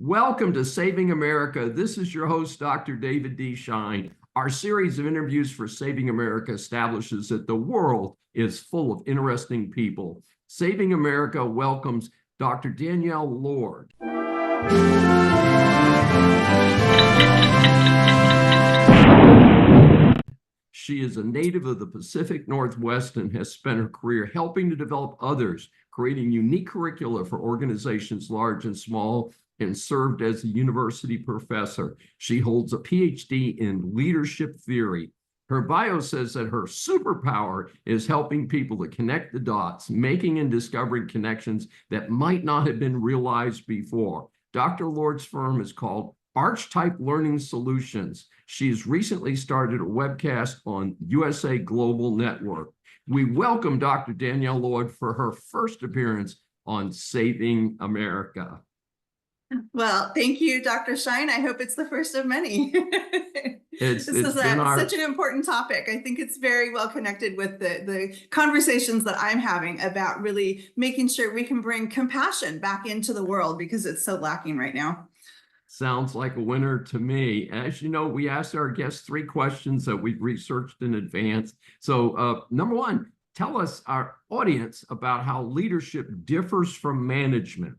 Welcome to Saving America. This is your host, Dr. David D. Schein. Our series of interviews for Saving America establishes that the world is full of interesting people. Saving America welcomes Dr. Danielle Lord. She is a native of the Pacific Northwest and has spent her career helping to develop others, creating unique curricula for organizations large and small, and served as a university professor. She holds a PhD in leadership theory. Her bio says that her superpower is helping people to connect the dots, making and discovering connections that might not have been realized before. Dr. Lord's firm is called Archetype Learning Solutions. She's recently started a webcast on USA Global Network. We welcome Dr. Danielle Lord for her first appearance on Saving America. Well, thank you, Dr. Schein. I hope it's the first of many. This is such an important topic. I think it's very well connected with the conversations that I'm having about really making sure we can bring compassion back into the world because it's so lacking right now. Sounds like a winner to me. As you know, we asked our guests 3 questions that we've researched in advance. So number one, tell us, our audience, about how leadership differs from management.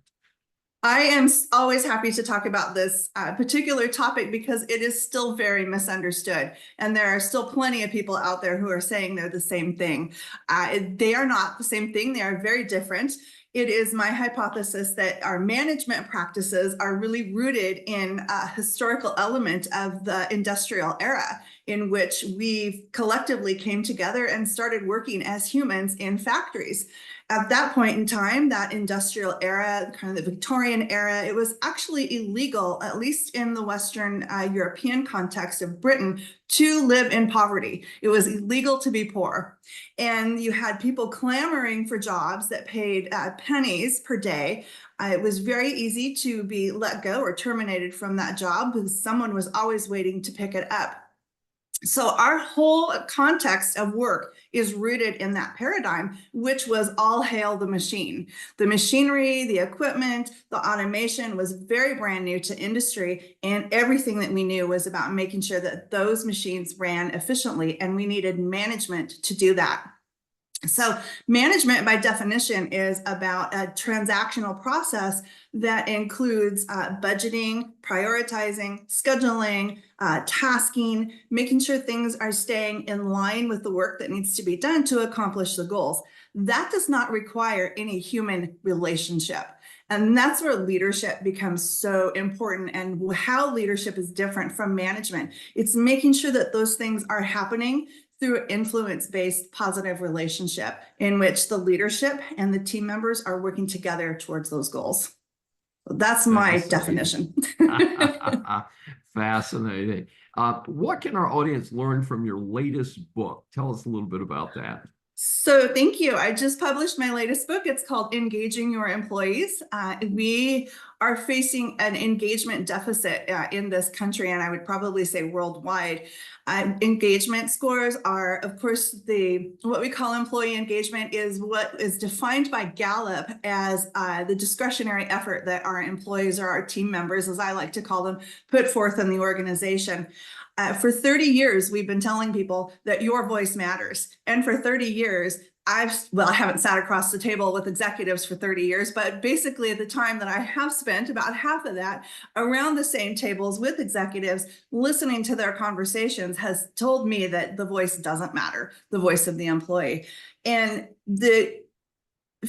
I am always happy to talk about this particular topic because it is still very misunderstood. And there are still plenty of people out there who are saying they're the same thing. They are not the same thing. They are very different. It is my hypothesis that our management practices are really rooted in a historical element of the industrial era, in which we collectively came together and started working as humans in factories. At that point in time, that industrial era, kind of the Victorian era, it was actually illegal, at least in the Western European context of Britain, to live in poverty. It was illegal to be poor. And you had people clamoring for jobs that paid pennies per day. It was very easy to be let go or terminated from that job because someone was always waiting to pick it up. So our whole context of work is rooted in that paradigm, which was all hail the machine. The machinery, the equipment, the automation was very brand new to industry, and everything that we knew was about making sure that those machines ran efficiently, and we needed management to do that. So management, by definition, is about a transactional process that includes budgeting, prioritizing, scheduling, tasking, making sure things are staying in line with the work that needs to be done to accomplish the goals. That does not require any human relationship. And that's where leadership becomes so important, and how leadership is different from management. It's making sure that those things are happening through an influence-based positive relationship in which the leadership and the team members are working together towards those goals. So that's my definition. Fascinating. What can our audience learn from your latest book? Tell us a little bit about that. So thank you. I just published my latest book. It's called Engaging Your Employees. We are facing an engagement deficit in this country, and I would probably say worldwide. Engagement scores are, of course, what we call employee engagement is what is defined by Gallup as the discretionary effort that our employees, or our team members, as I like to call them, put forth in the organization. For 30 years, we've been telling people that your voice matters. And for 30 years, I haven't sat across the table with executives for 30 years, but basically the time that I have spent, about half of that, around the same tables with executives, listening to their conversations, has told me that the voice doesn't matter, the voice of the employee. And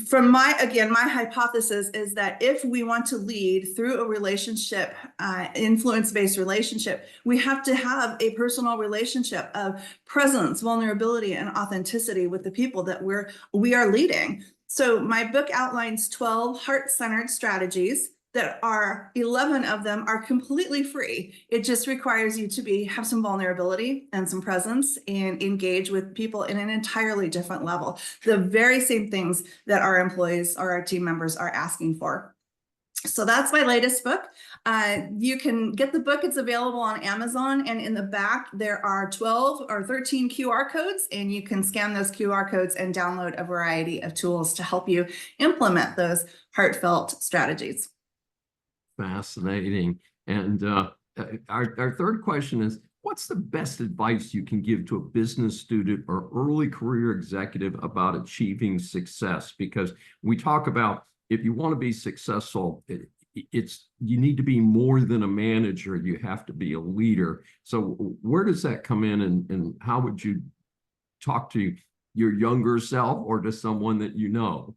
from my hypothesis is that if we want to lead through a relationship, influence-based relationship, we have to have a personal relationship of presence, vulnerability, and authenticity with the people that we are leading. So my book outlines 12 heart-centered strategies that are 11 of them are completely free. It just requires you to have some vulnerability and some presence and engage with people in an entirely different level. The very same things that our employees or our team members are asking for. So that's my latest book. You can get the book. It's available on Amazon, and in the back there are 12 or 13 QR codes, and you can scan those QR codes and download a variety of tools to help you implement those heartfelt strategies. fascinating. And our third question is, what's the best advice you can give to a business student or early career executive about achieving success? Because we talk about, if you want to be successful, you need to be more than a manager. You have to be a leader. So where does that come in, and how would you talk to your younger self or to someone that you know?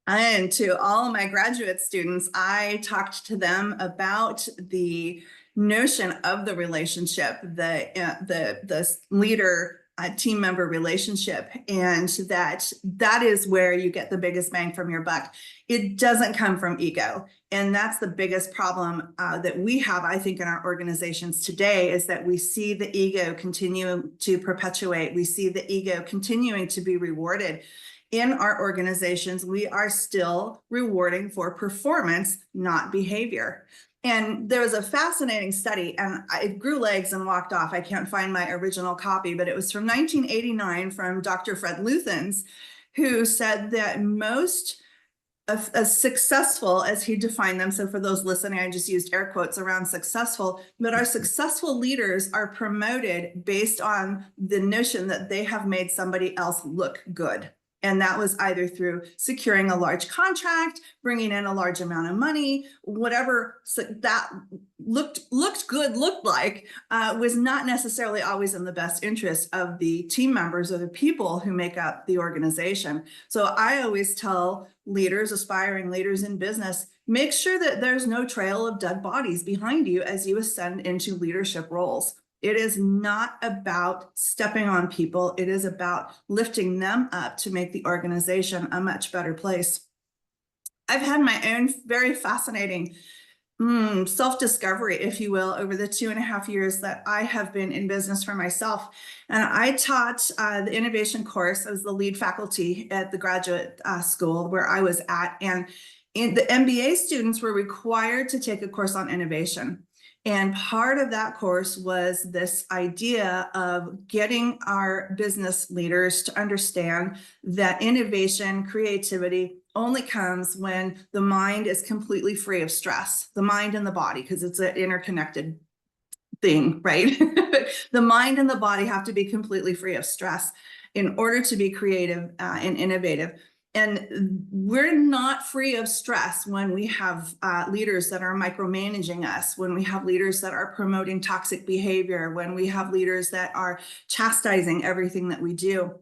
And to all of my graduate students, I talked to them about the notion of the relationship, the leader team member relationship, and that is where you get the biggest bang from your buck. It doesn't come from ego. And that's the biggest problem that we have, I think, in our organizations today, is that we see the ego continue to perpetuate. We see the ego continuing to be rewarded. In our organizations, we are still rewarding for performance, not behavior. And there was a fascinating study, and it grew legs and walked off. I can't find my original copy, but it was from 1989 from Dr. Fred Luthans, who said that most as successful, as he defined them, so for those listening, I just used air quotes around successful, but our successful leaders are promoted based on the notion that they have made somebody else look good. And that was either through securing a large contract, bringing in a large amount of money, whatever that looked good looked like, was not necessarily always in the best interest of the team members or the people who make up the organization. So I always tell leaders, aspiring leaders in business, make sure that there's no trail of dead bodies behind you as you ascend into leadership roles. It is not about stepping on people. It is about lifting them up to make the organization a much better place. I've had my own very fascinating self-discovery, if you will, over the 2.5 years that I have been in business for myself. And I taught the innovation course. I was the lead faculty at the graduate school where I was at. And the MBA students were required to take a course on innovation. And part of that course was this idea of getting our business leaders to understand that innovation, creativity only comes when the mind is completely free of stress, the mind and the body, because it's an interconnected thing, right? The mind and the body have to be completely free of stress in order to be creative and innovative. And we're not free of stress when we have leaders that are micromanaging us, when we have leaders that are promoting toxic behavior, when we have leaders that are chastising everything that we do.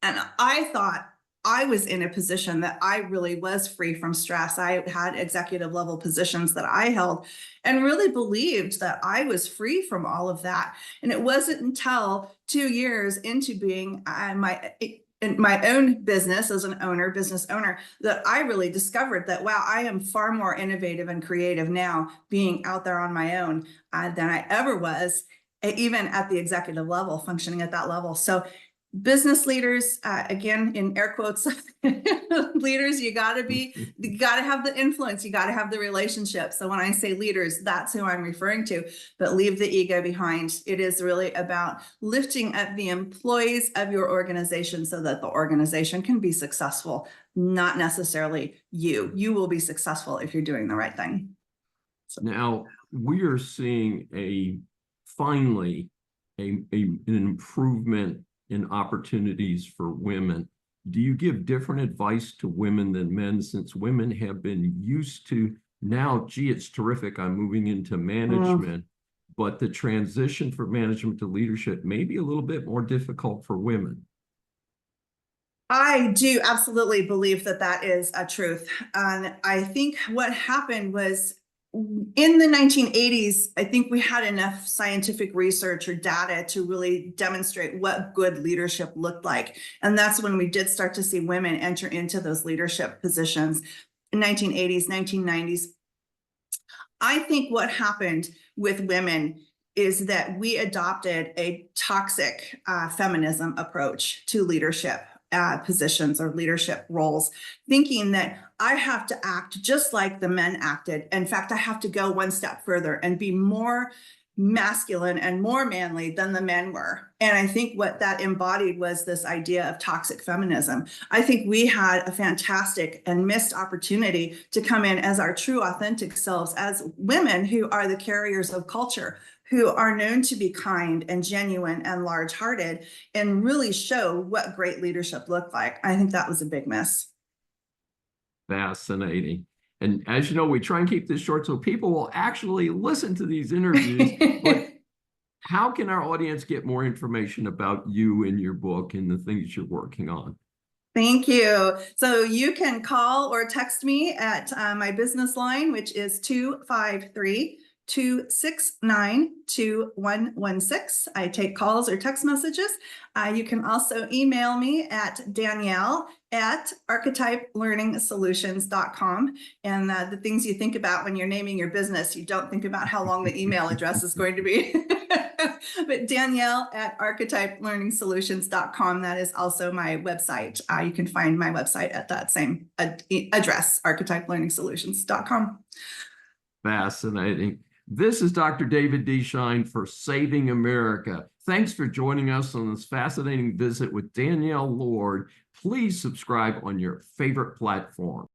And I thought I was in a position that I really was free from stress. I had executive level positions that I held and really believed that I was free from all of that. And it wasn't until 2 years into being in my own business as an business owner, that I really discovered that, wow, I am far more innovative and creative now being out there on my own than I ever was, even at the executive level, functioning at that level. So business leaders, again, in air quotes, leaders, you got to have the influence, you got to have the relationship. So when I say leaders, that's who I'm referring to, but leave the ego behind. It is really about lifting up the employees of your organization so that the organization can be successful, not necessarily you. You will be successful if you're doing the right thing. Now, we are seeing finally an improvement in opportunities for women. Do you give different advice to women than men, since women have been used to now, gee, it's terrific, I'm moving into management, but the transition from management to leadership may be a little bit more difficult for women? I do absolutely believe that that is a truth. And I think what happened was, in the 1980s, I think we had enough scientific research or data to really demonstrate what good leadership looked like. And that's when we did start to see women enter into those leadership positions in 1980s, 1990s. I think what happened with women is that we adopted a toxic feminism approach to leadership positions or leadership roles, thinking that I have to act just like the men acted. In fact, I have to go one step further and be more masculine and more manly than the men were. And I think what that embodied was this idea of toxic feminism. I think we had a fantastic and missed opportunity to come in as our true, authentic selves, as women who are the carriers of culture, who are known to be kind and genuine and large-hearted, and really show what great leadership looked like. I think that was a big miss. Fascinating. And as you know, we try and keep this short so people will actually listen to these interviews. But how can our audience get more information about you and your book and the things you're working on? Thank you. So you can call or text me at my business line, which is 253-269-2116. I take calls or text messages. You can also email me at Danielle@archetypelearningsolutions.com. And the things you think about when you're naming your business, you don't think about how long the email address is going to be. But Danielle@archetypelearningsolutions.com. That is also my website. You can find my website at that same address, archetypelearningsolutions.com. Fascinating. This is Dr. David D. Schein for Saving America. Thanks for joining us on this fascinating visit with Danielle Lord. Please subscribe on your favorite platform.